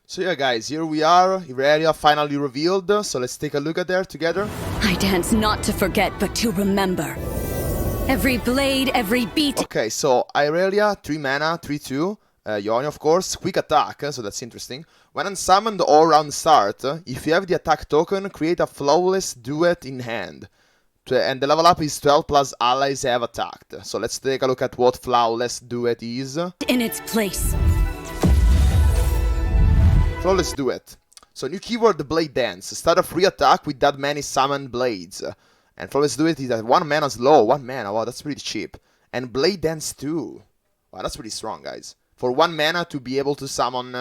So yeah guys, here we are, Irelia finally revealed, so let's take a look at her together. I dance not to forget, but to remember. Every blade, every beat. Okay, so Irelia, 3 mana, 3/2, Ionia of course, quick attack, so that's interesting. When unsummoned or round start, if you have the attack token, create a flawless duet in hand. And the level up is 12 plus allies have attacked. So let's take a look at what flawless duet is. In its place. Flawless duet. So new keyword, the Blade Dance. Start a free attack with that many summoned blades. And Flawless duet is at 1 mana slow. 1 mana, wow, that's pretty cheap. And Blade Dance 2. Wow, that's pretty strong, guys. For 1 mana to be able to summon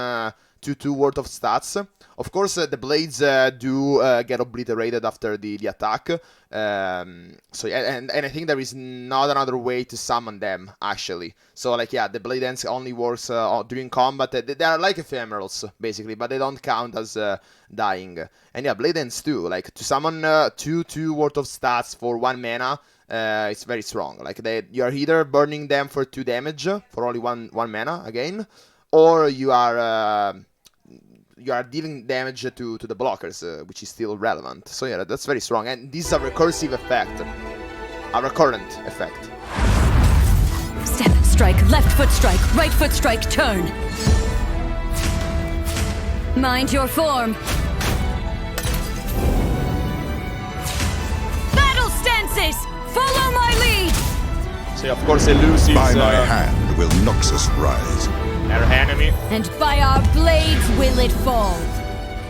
2/2 worth of stats. Of course, the blades do get obliterated after the attack. So yeah, and I think there is not another way to summon them, actually. So like, yeah, the Blade Dance only works during combat. They are like ephemerals, basically, but they don't count as dying. And yeah, Blade Dance 2, like, to summon 2/2 worth of stats for 1 mana, it's very strong. Like, you are either burning them for 2 damage, for only one mana, again, or you are dealing damage to the blockers, which is still relevant. So yeah, that's very strong. And this is a recursive effect. A recurrent effect. Step, strike, left foot strike, right foot strike, turn. Mind your form. Battle stances! Follow my lead! So yeah, of course, elusive. By my hand will Noxus rise. Our enemy. And by our blades will it fall.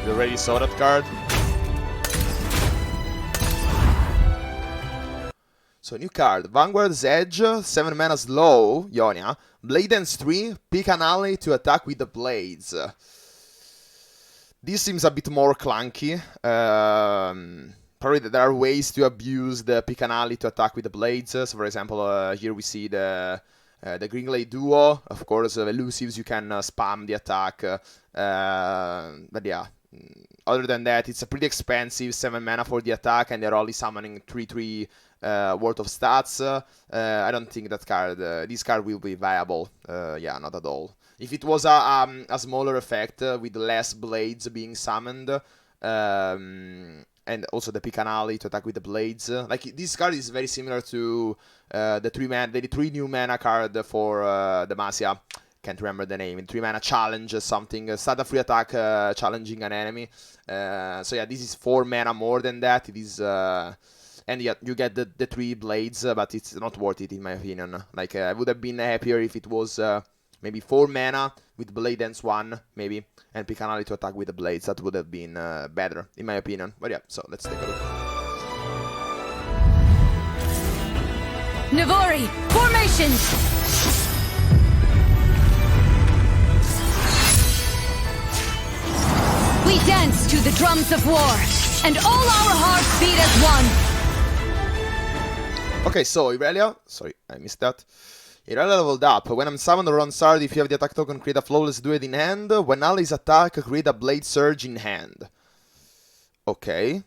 You already saw that card. So new card, Vanguard's Edge, 7 mana slow, Ionia. Blade Dance 3, pick an ally to attack with the blades. This seems a bit more clunky. Probably there are ways to abuse the pick an ally to attack with the blades. So for example, here we see the Greenglade duo. Of course, elusives, you can spam the attack. But yeah, other than that, it's a pretty expensive 7 mana for the attack, and they're only summoning 3/3 worth of stats. I don't think that card, this card will be viable. Yeah, not at all. If it was a smaller effect with less blades being summoned, and also the pick an ally to attack with the blades. Like, this card is very similar to the 3 new mana card for the Masia. Can't remember the name. 3 mana challenge something. Start a free attack challenging an enemy. So yeah, this is 4 mana more than that. It is, and yeah, you get the 3 blades, but it's not worth it in my opinion. Like, I would have been happier if it was maybe 4 mana with Blade Dance 1, maybe, and pick an ally to attack with the blades. That would have been better, in my opinion. But yeah, so let's take a look. Navori, formations! We dance to the drums of war, and all our hearts beat as one. Okay, so Irelia, sorry, I missed that. Irelia leveled up. When I'm summoned or on start, if you have the attack token, create a flawless duet in hand. When allies attack, create a blade surge in hand. Okay.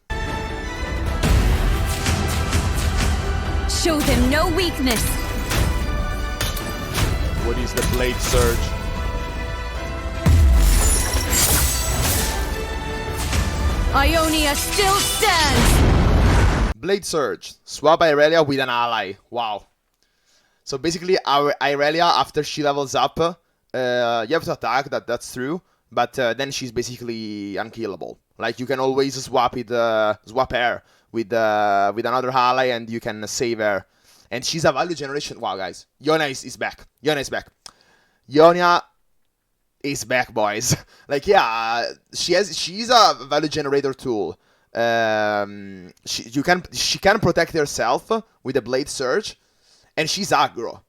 Show them no weakness. What is the blade surge? Ionia still stands. Blade surge. Swap Irelia with an ally. Wow. So basically, our Irelia, after she levels up, you have to attack, that's true, but then she's basically unkillable. Like, you can always swap her with another ally, and you can save her. And she's a value generation. Wow, guys, Ionia is back. Ionia is back. Ionia is back, boys. Like, yeah, she's a value generator tool. She can protect herself with a blade surge. And she's aggro.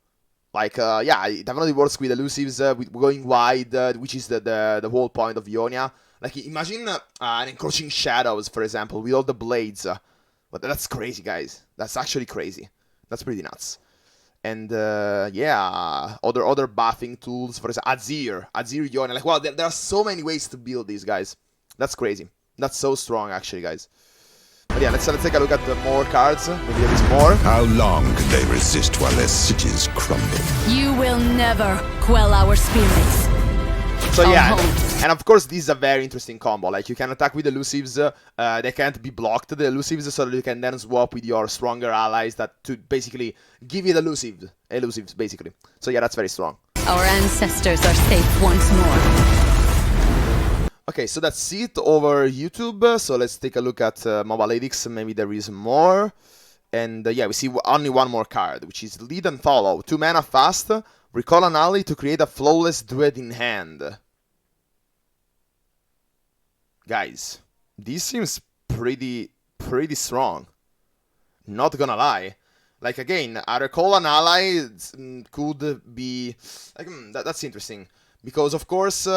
Like, yeah, it definitely works with elusives, with going wide, which is the whole point of Ionia. Like, imagine an encroaching shadows, for example, with all the blades. But that's crazy, guys. That's actually crazy. That's pretty nuts. And, yeah, other buffing tools, for example, Azir Ionia. Like, wow, there are so many ways to build these, guys. That's crazy. That's so strong, actually, guys. But yeah, let's take a look at the more cards. Maybe there is more. How long can they resist while their cities crumble? You will never quell our spirits. So yeah, And of course, this is a very interesting combo. Like, you can attack with elusives, they can't be blocked, the elusives, so that you can then swap with your stronger allies that to basically give you the elusives, basically. So yeah, that's very strong. Our ancestors are safe once more. Okay, so that's it over YouTube. So let's take a look at Mobile Edix. Maybe there is more. And yeah, we see only one more card, which is Lead and Follow. 2 mana fast, recall an ally to create a flawless duet in hand. Guys, this seems pretty strong. Not gonna lie. Like, again, a recall an ally could be... Like, that's interesting. Because, of course, you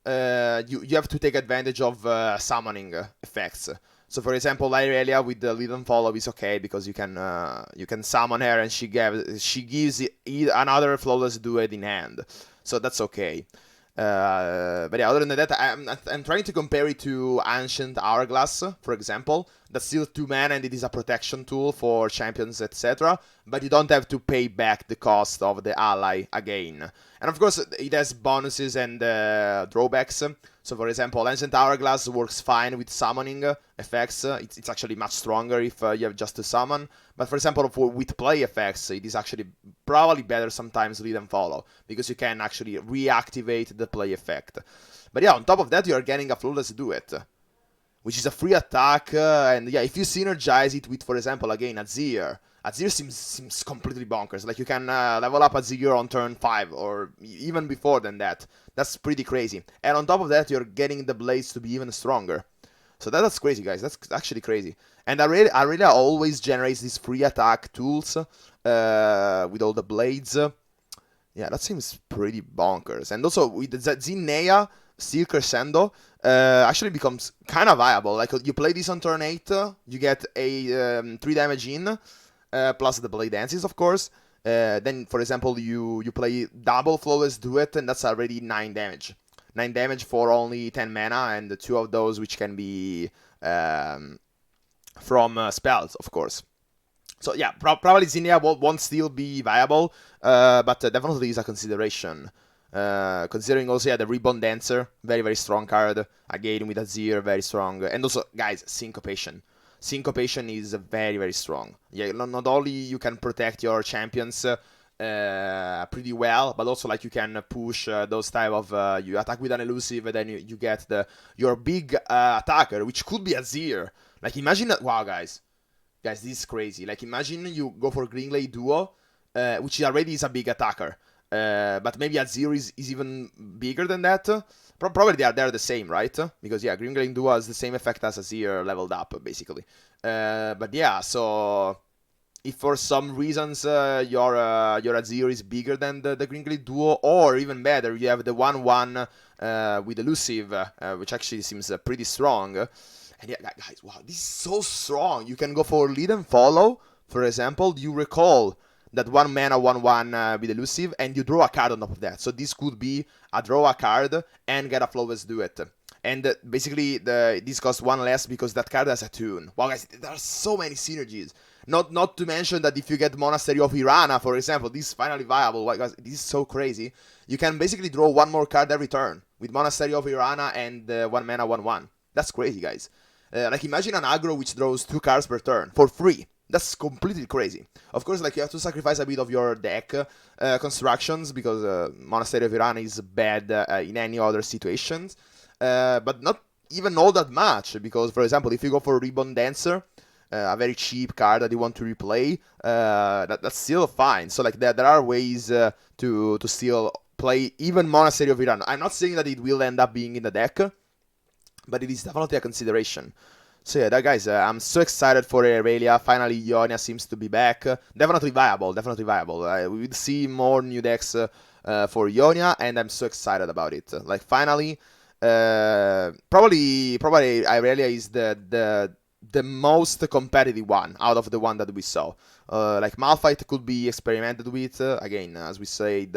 have to take advantage of summoning effects. So, for example, Irelia with the Lead and Follow is okay, because you can summon her and she gives another flawless duet in hand. So that's okay. But yeah, other than that, I'm trying to compare it to Ancient Hourglass, for example. That's still 2 mana and it is a protection tool for champions, etc. But you don't have to pay back the cost of the ally again. And of course, it has bonuses and drawbacks. So for example, Ancient Hourglass works fine with summoning effects. It's actually much stronger if you have just to summon. But for example, with play effects, it is actually probably better sometimes Lead and Follow, because you can actually reactivate the play effect. But yeah, on top of that, you are getting a Flawless Duet, which is a free attack. And yeah, if you synergize it with, for example, again, Azir seems completely bonkers. Like, you can level up Azir on turn 5, or even before than that. That's pretty crazy. And on top of that, you're getting the blades to be even stronger. So that's crazy, guys. That's actually crazy. And Irelia always generates these free attack tools with all the blades. Yeah, that seems pretty bonkers. And also, with the Zinneya, Steel Crescendo, actually becomes kind of viable. Like, you play this on turn 8, you get a 3 damage in, plus the Blade Dances, of course. Then, for example, you play double Flawless Duet, and that's already 9 damage. 9 damage for only 10 mana, and 2 of those which can be from spells, of course. So yeah, probably Zinnia won't still be viable, but definitely is a consideration. Considering also, yeah, the Reborn Dancer, very strong card. Again, with Azir, very strong. And also, guys, Syncopation. Syncopation is very strong. Yeah, not only you can protect your champions pretty well, but also, like, you can push those type of you attack with an elusive, and then you get your big attacker, which could be Azir. Like, imagine that. Wow, guys, this is crazy. Like, imagine you go for Greenglade Duo, which already is a big attacker, but maybe Azir is even bigger than that. Probably they're the same, right? Because yeah, Greenglade Duo has the same effect as Azir leveled up, basically. But yeah, so if for some reasons your Azir is bigger than the Greenglade Duo, or even better, you have the 1/1 with Elusive, which actually seems pretty strong. And yeah, guys, wow, this is so strong. You can go for Lead and Follow, for example. You recall that 1 mana 1/1 with Elusive, and you draw a card on top of that. So this could be a draw a card and get a Flawless Duet. And basically, this costs 1 less because that card has a tune. Wow, guys, there are so many synergies. Not to mention that if you get Monastery of Irana, for example, this is finally viable. Wow, guys, this is so crazy. You can basically draw 1 more card every turn with Monastery of Irana and 1 mana 1/1. That's crazy, guys. Like, imagine an aggro which draws 2 cards per turn for free. That's completely crazy. Of course, like, you have to sacrifice a bit of your deck constructions, because Monastery of Iran is bad in any other situations. But not even all that much, because, for example, if you go for Reborn Dancer, a very cheap card that you want to replay, that's still fine. So, like, there are ways to still play even Monastery of Iran. I'm not saying that it will end up being in the deck, but it is definitely a consideration. So yeah, guys, I'm so excited for Irelia. Finally, Ionia seems to be back. Definitely viable. We will see more new decks for Ionia, and I'm so excited about it. Like, finally, probably Irelia is the most competitive one out of the one that we saw. Like, Malphite could be experimented with, again, as we said,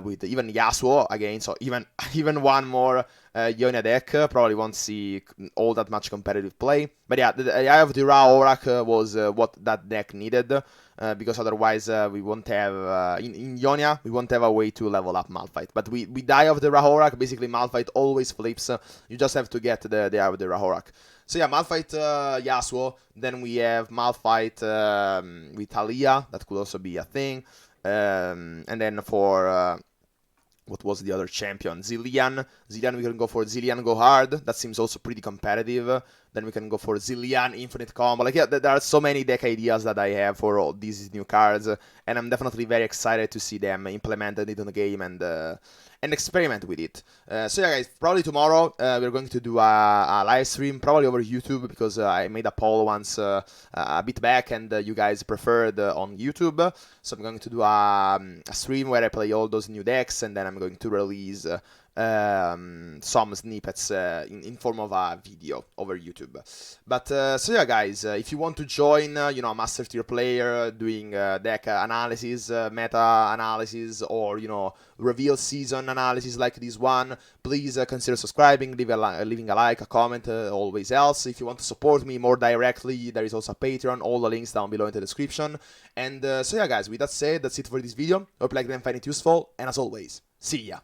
with even Yasuo, again, so even one more Ionia deck probably won't see all that much competitive play. But yeah, the Eye of the Ra Aurak was what that deck needed. because otherwise we won't have, in Ionia, we won't have a way to level up Malphite. But we die of the Rahorak, basically Malphite always flips, you just have to get the eye of the Rahorak. So yeah, Malphite Yasuo, then we have Malphite with Ionia, that could also be a thing, and then for... what was the other champion? Zilean. Zilean, we can go for Zilean Go Hard. That seems also pretty competitive. Then we can go for Zilean Infinite Combo. Like, yeah, there are so many deck ideas that I have for all these new cards. And I'm definitely very excited to see them implemented into the game and experiment with it. So yeah, guys, probably tomorrow we're going to do a live stream, probably over YouTube, because I made a poll once a bit back, and you guys preferred on YouTube. So I'm going to do a stream where I play all those new decks, and then I'm going to release some snippets in form of a video over YouTube. But so yeah, guys, if you want to join, a master tier player doing deck analysis, meta analysis, or reveal season analysis like this one, please consider subscribing, leaving a like, a comment, always else. If you want to support me more directly, there is also a Patreon, all the links down below in the description. And so yeah, guys, with that said, that's it for this video. Hope you liked it and find it useful, and as always, see ya!